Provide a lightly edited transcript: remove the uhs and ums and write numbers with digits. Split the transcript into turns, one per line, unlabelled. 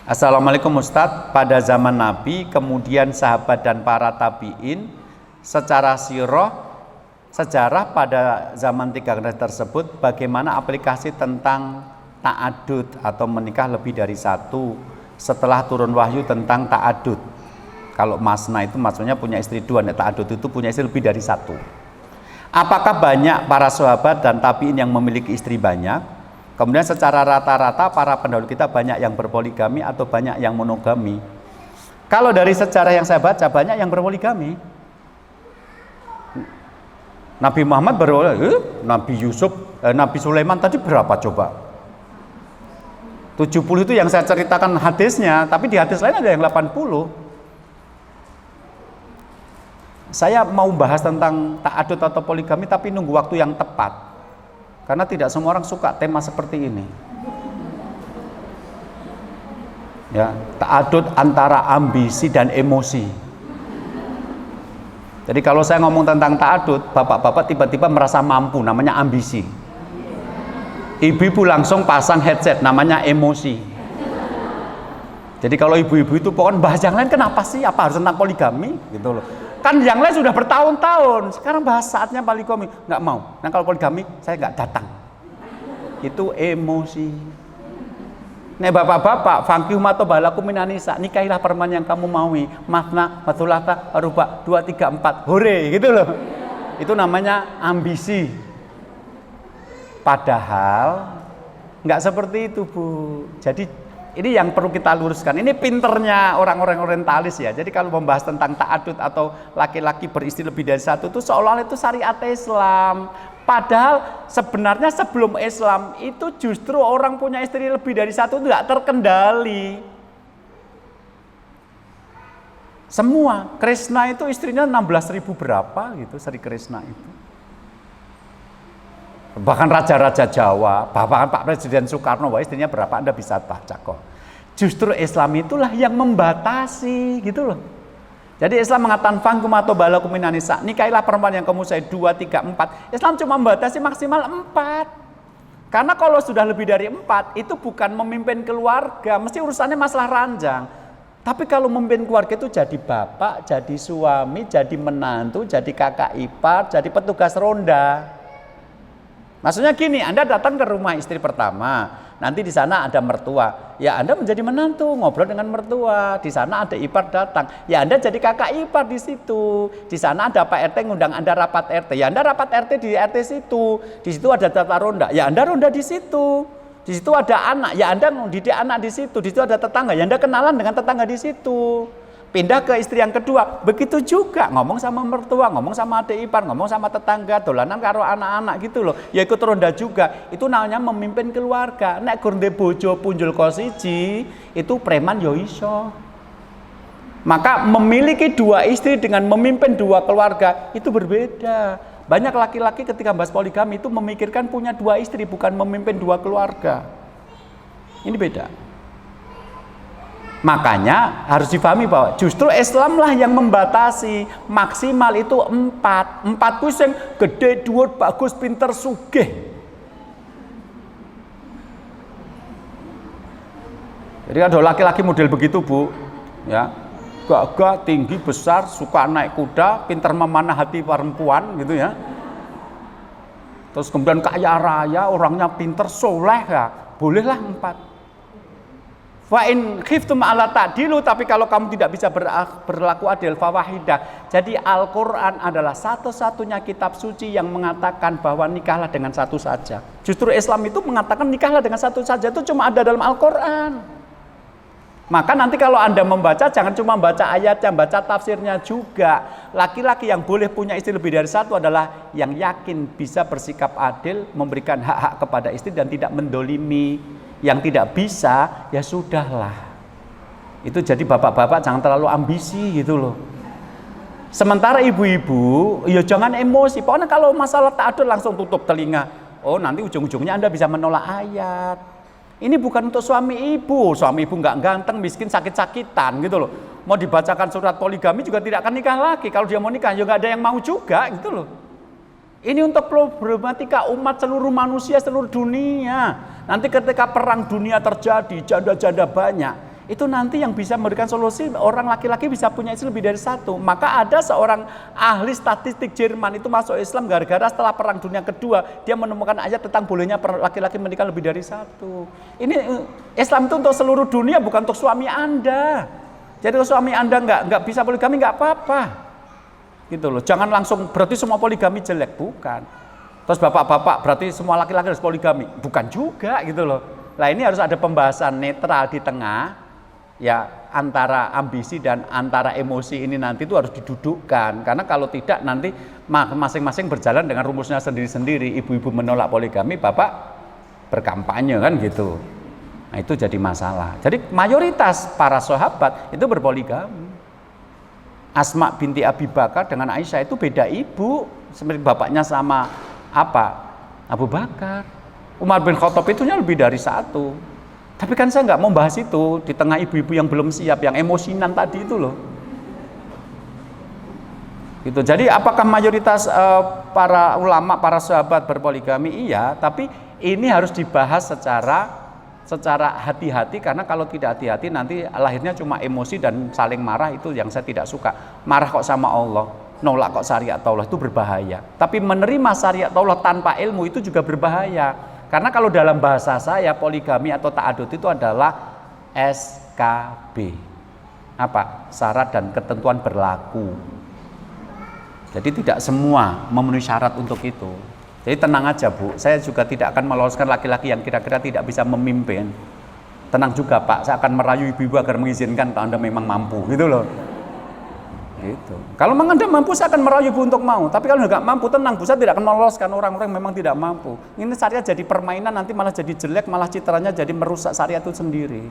Assalamualaikum Ustadz. Pada zaman Nabi, kemudian sahabat dan para tabi'in, secara sejarah pada zaman tiga generasi tersebut, bagaimana aplikasi tentang ta'adud atau menikah lebih dari satu setelah turun wahyu tentang ta'adud. Kalau masna itu maksudnya punya istri dua, ta'adud itu punya istri lebih dari satu. Apakah banyak para sahabat dan tabi'in yang memiliki istri banyak? Kemudian secara rata-rata para pendahulu kita banyak yang berpoligami atau banyak yang monogami? Kalau dari sejarah yang saya baca banyak yang berpoligami. Nabi Muhammad Nabi Yusuf, Nabi Sulaiman tadi berapa coba? 70 itu yang saya ceritakan hadisnya, tapi di hadis lain ada yang 80. Saya mau bahas tentang ta'adud atau poligami tapi nunggu waktu yang tepat. Karena tidak semua orang suka tema seperti ini. Ya, ta'adud antara ambisi dan emosi. Jadi kalau saya ngomong tentang ta'adud, bapak-bapak tiba-tiba merasa mampu, namanya ambisi. Ibu-ibu langsung pasang headset, namanya emosi. Jadi kalau ibu-ibu itu pokoknya bahas yang lain, kenapa sih? Apa harus tentang poligami? Gitu loh. Kan yang lain sudah bertahun-tahun, sekarang bahas saatnya poligami, nggak mau. Nah kalau poligami saya nggak datang. Itu emosi. Nih bapak-bapak, fankihu ma taba lakum minan nisa, nikahilah perempuan yang kamu maui, masna, matsulata, ruba, 2, 3, 4, hore, gitu loh. Itu namanya ambisi. Padahal nggak seperti itu, Bu. Jadi ini yang perlu kita luruskan. Ini pinternya orang-orang orientalis ya. Jadi kalau membahas tentang ta'adud atau laki-laki beristri lebih dari satu itu seolah-olah itu syariat Islam. Padahal sebenarnya sebelum Islam itu justru orang punya istri lebih dari satu itu tidak terkendali. Semua. Krishna itu istrinya 16.000 berapa gitu, Sri Krishna itu. Bahkan raja-raja Jawa, bahkan Pak Presiden Soekarno, istrinya berapa Anda bisa baca kok. Justru Islam itulah yang membatasi gitu loh. Jadi Islam mengatakan fangkum atau balakum minan nisa, nikahilah perempuan yang kamu saya 2, 3, 4. Islam cuma membatasi maksimal 4. Karena kalau sudah lebih dari 4 itu bukan memimpin keluarga, mesti urusannya masalah ranjang. Tapi kalau memimpin keluarga itu jadi bapak, jadi suami, jadi menantu, jadi kakak ipar, jadi petugas ronda. Maksudnya gini, Anda datang ke rumah istri pertama, nanti di sana ada mertua, ya Anda menjadi menantu, ngobrol dengan mertua. Di sana ada ipar datang, ya Anda jadi kakak ipar di situ. Di sana ada Pak RT ngundang Anda rapat RT, ya Anda rapat RT di RT situ. Di situ ada tata ronda, ya Anda ronda di situ. Di situ ada anak, ya Anda didik anak di situ. Di situ ada tetangga, ya Anda kenalan dengan tetangga di situ. Pindah ke istri yang kedua, begitu juga ngomong sama mertua, ngomong sama adik ipar, ngomong sama tetangga, dolanan karo anak-anak gitu loh. Ya ikut ronda juga. Itu namanya memimpin keluarga. Nek gurde bojo punjul kosiji, itu preman yo iso. Maka memiliki 2 istri dengan memimpin 2 keluarga itu berbeda. Banyak laki-laki ketika bahas poligami itu memikirkan punya 2 istri, bukan memimpin 2 keluarga. Ini beda. Makanya harus difahami bahwa justru Islamlah yang membatasi maksimal itu 4. 4 ku sing gede, dhuwur, bagus, pinter, sugih. Jadi ada laki-laki model begitu, Bu. Ya. Gagah, tinggi, besar, suka naik kuda, pinter memanah hati perempuan gitu ya. Terus kemudian kaya raya, orangnya pinter, soleh ya. Bolehlah 4. Fa'in khiftum ala ta'dilu, tapi kalau kamu tidak bisa berlaku adil fawahidah. Jadi Al-Quran adalah satu-satunya kitab suci yang mengatakan bahwa nikahlah dengan satu saja. Justru Islam itu mengatakan nikahlah dengan satu saja, itu cuma ada dalam Al-Quran. Maka nanti kalau Anda membaca, jangan cuma baca ayatnya, baca tafsirnya juga. Laki-laki yang boleh punya istri lebih dari satu adalah yang yakin bisa bersikap adil, memberikan hak-hak kepada istri dan tidak mendolimi. Yang tidak bisa, ya sudahlah. Itu jadi bapak-bapak jangan terlalu ambisi gitu loh. Sementara ibu-ibu, ya jangan emosi. Pokoknya kalau masalah ta'adud langsung tutup telinga. Oh nanti ujung-ujungnya Anda bisa menolak ayat. Ini bukan untuk suami ibu nggak ganteng, miskin, sakit-sakitan gitu loh. Mau dibacakan surat poligami juga tidak akan nikah lagi. Kalau dia mau nikah, ya nggak ada yang mau juga gitu loh. Ini untuk problematika umat seluruh manusia, seluruh dunia. Nanti ketika perang dunia terjadi, janda-janda banyak, Itu nanti yang bisa memberikan solusi, orang laki-laki bisa punya istri lebih dari satu. Maka ada seorang ahli statistik Jerman itu masuk Islam gara-gara setelah Perang Dunia Kedua dia menemukan ayat tentang bolehnya laki-laki menikah lebih dari satu. Ini Islam itu untuk seluruh dunia, bukan untuk suami Anda. Jadi kalau suami Anda nggak bisa poligami nggak apa-apa, gitu loh. Jangan langsung berarti semua poligami jelek, bukan. Terus bapak-bapak berarti semua laki-laki harus poligami, bukan juga, gitu loh. Nah ini harus ada pembahasan netral di tengah. Ya antara ambisi dan antara emosi ini nanti itu harus didudukkan, karena kalau tidak nanti masing-masing berjalan dengan rumusnya sendiri-sendiri. Ibu-ibu menolak poligami, bapak berkampanye kan gitu. Nah itu jadi masalah. Jadi mayoritas para sahabat itu berpoligami. Asma binti Abi Bakar dengan Aisyah itu beda ibu, seperti bapaknya sama Abu Bakar. Umar bin Khattab itunya lebih dari satu. Tapi kan saya nggak mau bahas itu di tengah ibu-ibu yang belum siap, yang emosinan tadi itu loh. Gitu. Jadi apakah mayoritas para ulama, para sahabat berpoligami? Iya, tapi ini harus dibahas secara hati-hati, karena kalau tidak hati-hati nanti lahirnya cuma emosi dan saling marah. Itu yang saya tidak suka. Marah kok sama Allah, nolak kok syariat Allah, itu berbahaya. Tapi menerima syariat Allah tanpa ilmu itu juga berbahaya. Karena kalau dalam bahasa saya poligami atau ta'adud itu adalah SKB. Syarat dan ketentuan berlaku. Jadi tidak semua memenuhi syarat untuk itu. Jadi tenang aja Bu, saya juga tidak akan meloloskan laki-laki yang kira-kira tidak bisa memimpin. Tenang juga Pak, saya akan merayu ibu-ibu agar mengizinkan kalau Anda memang mampu, gitu loh. Gitu. Kalau memang Anda mampu, saya akan merayu Bu untuk mau. Tapi kalau nggak mampu, tenang Bu, saya tidak akan meloloskan orang-orang yang memang tidak mampu. Ini syariat jadi permainan, nanti malah jadi jelek, malah citranya jadi merusak syariat itu sendiri.